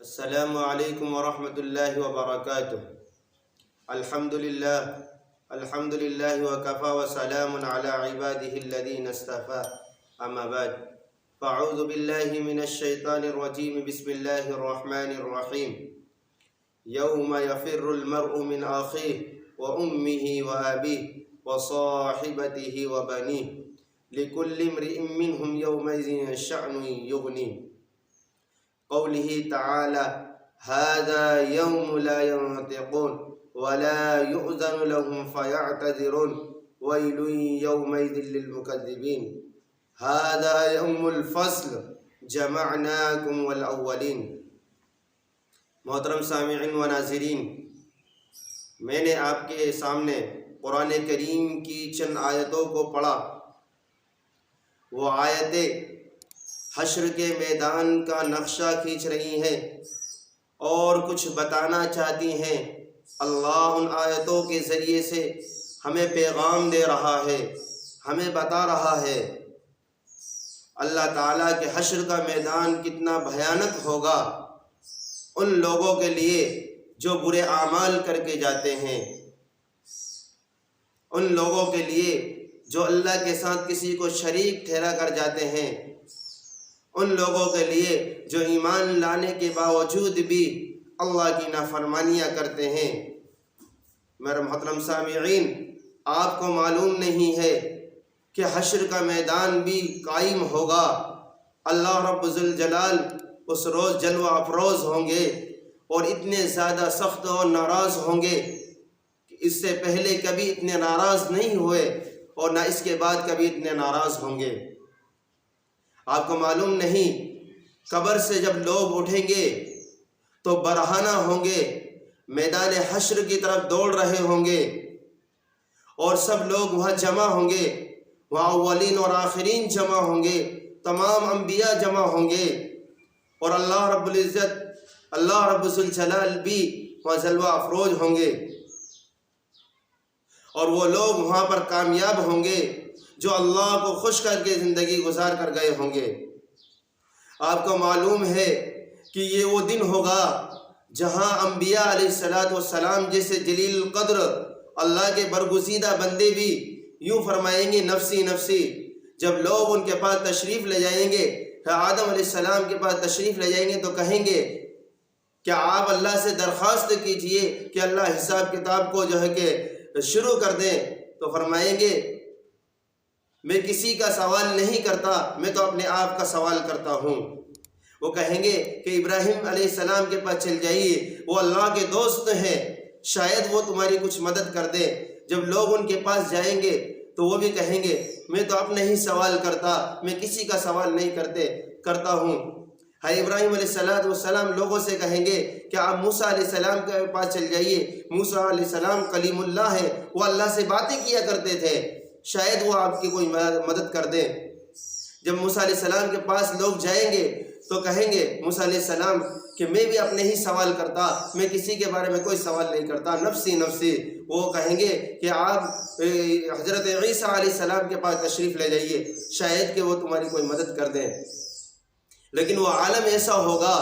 السلام علیکم ورحمۃ اللہ وبرکاتہ۔ الحمد للہ وکفی وسلام علی عبادہ الذین اصطفی، اما بعد فاعوذ باللہ من الشیطان الرجیم، بسم اللہ الرحمن الرحیم۔ یوم یفر المرء من اخیہ وامہ وابیہ وصاحبتہ وبنیہ لکل امرئ منہم یومئذ شأن یغنیہ۔ قوله تعالى هذا يوم لا ينطقون ولا يؤذن لهم فيعتذرون ويل يومئذ للمكذبين هذا يوم الفصل جمعناكم والأولين۔ محترم سامعین و ناظرین، میں نے آپ کے سامنے قرآن کریم کی چند آیتوں کو پڑھا۔ وہ آیتیں حشر کے میدان کا نقشہ کھینچ رہی ہیں اور کچھ بتانا چاہتی ہیں۔ اللہ ان آیتوں کے ذریعے سے ہمیں پیغام دے رہا ہے، ہمیں بتا رہا ہے اللہ تعالیٰ کے حشر کا میدان کتنا بھیانک ہوگا ان لوگوں کے لیے جو برے اعمال کر کے جاتے ہیں، ان لوگوں کے لیے جو اللہ کے ساتھ کسی کو شریک ٹھہرا کر جاتے ہیں، ان لوگوں کے لیے جو ایمان لانے کے باوجود بھی اللہ کی نافرمانیاں کرتے ہیں۔ میرے محترم سامعین، آپ کو معلوم نہیں ہے کہ حشر کا میدان بھی قائم ہوگا۔ اللہ رب ذوالجلال اس روز جلوہ افروز ہوں گے اور اتنے زیادہ سخت اور ناراض ہوں گے کہ اس سے پہلے کبھی اتنے ناراض نہیں ہوئے اور نہ اس کے بعد کبھی اتنے ناراض ہوں گے۔ آپ کو معلوم نہیں، قبر سے جب لوگ اٹھیں گے تو برہنہ ہوں گے، میدان حشر کی طرف دوڑ رہے ہوں گے اور سب لوگ وہاں جمع ہوں گے، وہاں اولین اور آخرین جمع ہوں گے، تمام انبیاء جمع ہوں گے اور اللہ رب العزت، اللہ رب ذوالجلال بھی وہاں جلوہ افروز ہوں گے اور وہ لوگ وہاں پر کامیاب ہوں گے جو اللہ کو خوش کر کے زندگی گزار کر گئے ہوں گے۔ آپ کو معلوم ہے کہ یہ وہ دن ہوگا جہاں انبیاء علیہ السلام جیسے جلیل القدر اللہ کے برگزیدہ بندے بھی یوں فرمائیں گے نفسی نفسی۔ جب لوگ ان کے پاس تشریف لے جائیں گے، آدم علیہ السلام کے پاس تشریف لے جائیں گے تو کہیں گے کہ آپ اللہ سے درخواست کیجئے کہ اللہ حساب کتاب کو جو ہے کہ شروع کر دیں، تو فرمائیں گے میں کسی کا سوال نہیں کرتا، میں تو اپنے آپ کا سوال کرتا ہوں۔ وہ کہیں گے کہ ابراہیم علیہ السلام کے پاس چل جائیے، وہ اللہ کے دوست ہیں، شاید وہ تمہاری کچھ مدد کر دے۔ جب لوگ ان کے پاس جائیں گے تو وہ بھی کہیں گے میں تو اپنا ہی سوال کرتا، میں کسی کا سوال نہیں کرتا ہوں۔ ابراہیم علیہ السلام لوگوں سے کہیں گے کہ آپ موسیٰ علیہ السلام کے پاس چل جائیے، موسیٰ علیہ السلام کلیم اللہ ہے، وہ اللہ سے باتیں کیا کرتے تھے، شاید وہ آپ کی کوئی مدد کر دیں۔ جب موسیٰ علیہ السلام کے پاس لوگ جائیں گے تو کہیں گے موسیٰ علیہ السلام کہ میں بھی اپنے ہی سوال کرتا، میں کسی کے بارے میں کوئی سوال نہیں کرتا، نفسی نفسی۔ وہ کہیں گے کہ آپ حضرت عیسیٰ علیہ السلام کے پاس تشریف لے جائیے، شاید کہ وہ تمہاری کوئی مدد کر دیں۔ لیکن وہ عالم ایسا ہوگا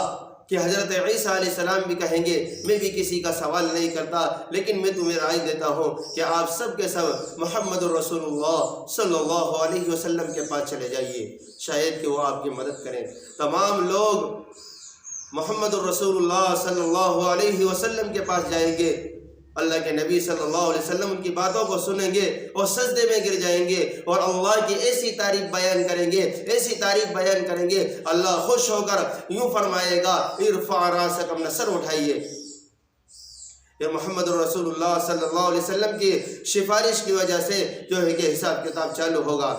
کہ حضرت عیسیٰ علیہ السلام بھی کہیں گے میں بھی کسی کا سوال نہیں کرتا، لیکن میں تمہیں رائے دیتا ہوں کہ آپ سب کے سب محمد الرسول اللہ صلی اللہ علیہ وسلم کے پاس چلے جائیے، شاید کہ وہ آپ کی مدد کریں۔ تمام لوگ محمد الرسول اللہ صلی اللہ علیہ وسلم کے پاس جائیں گے، اللہ کے نبی صلی اللہ علیہ وسلم ان کی باتوں کو سنیں گے اور سجدے میں گر جائیں گے اور اللہ کی ایسی تعریف بیان کریں گے، ایسی تعریف بیان کریں گے، اللہ خوش ہو کر یوں فرمائے گا ارفع راسک، اپنا سر اٹھائیے۔ یہ محمد رسول اللہ صلی اللہ علیہ وسلم کی سفارش کی وجہ سے جو ہے کہ حساب کتاب چالو ہوگا۔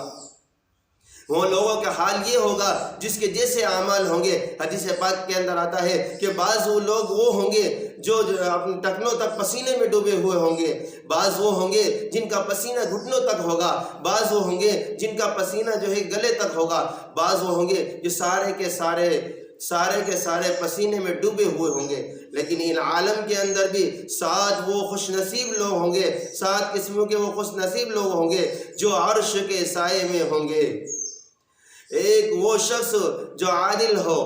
وہ لوگوں کا حال یہ ہوگا جس کے جیسے اعمال ہوں گے۔ حدیث پاک کے اندر آتا ہے کہ بعض وہ لوگ وہ ہوں گے جو اپنے ٹکنوں تک پسینے میں ڈوبے ہوئے ہوں گے، بعض وہ ہوں گے جن کا پسینہ گھٹنوں تک ہوگا، بعض وہ ہوں گے جن کا پسینہ جو ہے گلے تک ہوگا، بعض وہ ہوں گے جو سارے کے سارے پسینے میں ڈوبے ہوئے ہوں گے۔ لیکن ان عالم کے اندر بھی 7 وہ خوش نصیب لوگ ہوں گے، 7 قسموں کے وہ خوش نصیب لوگ ہوں گے جو عرش کے سائے میں ہوں گے۔ ایک وہ شخص جو عادل ہو،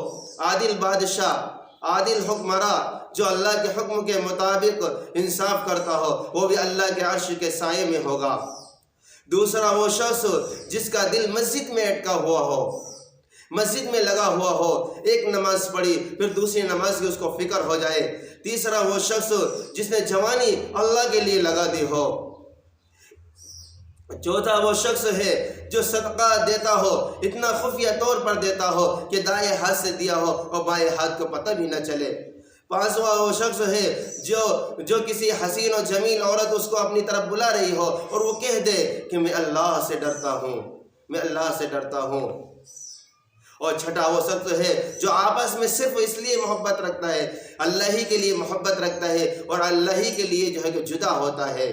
عادل بادشاہ، عادل حکمراں جو اللہ کے حکم کے مطابق انصاف کرتا ہو وہ بھی اللہ کے عرش کے سائے میں ہوگا۔ دوسرا وہ شخص جس کا دل مسجد میں اٹکا ہوا ہو، مسجد میں لگا ہوا ہو، ایک نماز پڑھی پھر دوسری نماز کی اس کو فکر ہو جائے۔ تیسرا وہ شخص جس نے جوانی اللہ کے لیے لگا دی ہو۔ چوتھا وہ شخص ہے جو صدقہ دیتا ہو، اتنا خفیہ طور پر دیتا ہو کہ دائیں ہاتھ سے دیا ہو اور بائیں ہاتھ کو پتہ بھی نہ چلے۔ پانچواں وہ شخص ہے جو کسی حسین و جمیل عورت اس کو اپنی طرف بلا رہی ہو اور وہ کہہ دے کہ میں اللہ سے ڈرتا ہوں، میں اللہ سے ڈرتا ہوں۔ اور چھٹا وہ شخص ہے جو آپس میں صرف اس لیے محبت رکھتا ہے، اللہ ہی کے لیے محبت رکھتا ہے اور اللہ ہی کے لیے جو ہے کہ جدا ہوتا ہے۔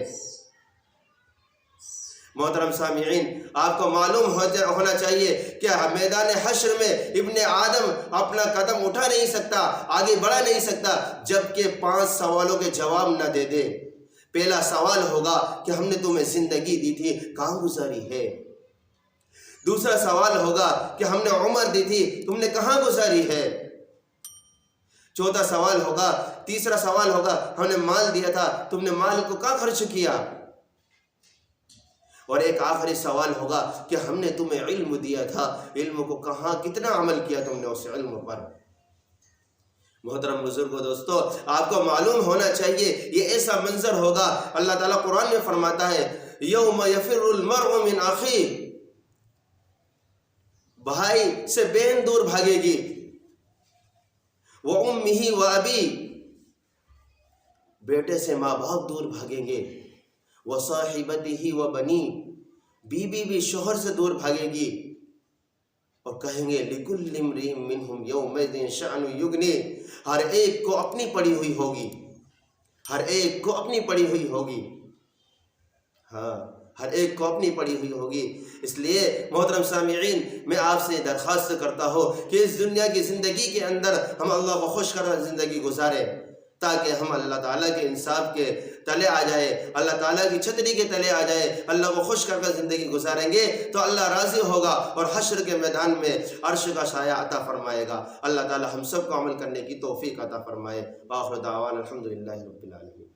محترم سامعین، آپ کو معلوم ہونا چاہیے کہ میدان حشر میں ابن آدم اپنا قدم اٹھا نہیں سکتا، آگے بڑھا نہیں سکتا جب کہ 5 سوالوں کے جواب نہ دے دے۔ پہلا سوال ہوگا کہ ہم نے تمہیں زندگی دی تھی، کہاں گزاری ہے؟ دوسرا سوال ہوگا کہ ہم نے عمر دی تھی، تم نے کہاں گزاری ہے؟ چوتھا سوال ہوگا، تیسرا سوال ہوگا ہم نے مال دیا تھا، تم نے مال کو کہاں خرچ کیا؟ اور ایک آخری سوال ہوگا کہ ہم نے تمہیں علم دیا تھا، علم کو کہاں کتنا عمل کیا تم نے اس علم پر؟ محترم بزرگوں، دوستو، آپ کو معلوم ہونا چاہیے یہ ایسا منظر ہوگا۔ اللہ تعالیٰ قرآن میں فرماتا ہے یوم یفر المرء من اخیہ، بھائی سے بہن دور بھاگے گی، وَأُمِّهِ وَأَبِيهِ، بیٹے سے ماں باپ دور بھاگیں گے، وَصَاحِبَتِهِ وَبَنِيهِ، بیوی بھی شوہر سے دور بھاگے گی، اور کہیں گے لِكُلِّ امْرِئٍ مِّنْهُمْ يَوْمَئِذٍ شَأْنٌ يُغْنِيهِ، ہر ایک کو اپنی پڑی ہوئی ہوگی، ہر ایک کو اپنی پڑی ہوئی ہوگی، ہاں ہر ایک کو اپنی پڑی ہوئی ہوگی۔ اس لیے محترم سامعین، میں آپ سے درخواست کرتا ہوں کہ اس دنیا کی زندگی کے اندر ہم اللہ کو خوش کر زندگی گزاریں، تاکہ ہم اللہ تعالیٰ کے انصاف کے تلے آ جائے، اللہ تعالیٰ کی چھتری کے تلے آ جائے۔ اللہ کو خوش کر زندگی گزاریں گے تو اللہ راضی ہوگا اور حشر کے میدان میں عرش کا سایہ عطا فرمائے گا۔ اللہ تعالیٰ ہم سب کو عمل کرنے کی توفیق عطا فرمائے۔ آخر دعوانا الحمدللہ رب العالمین۔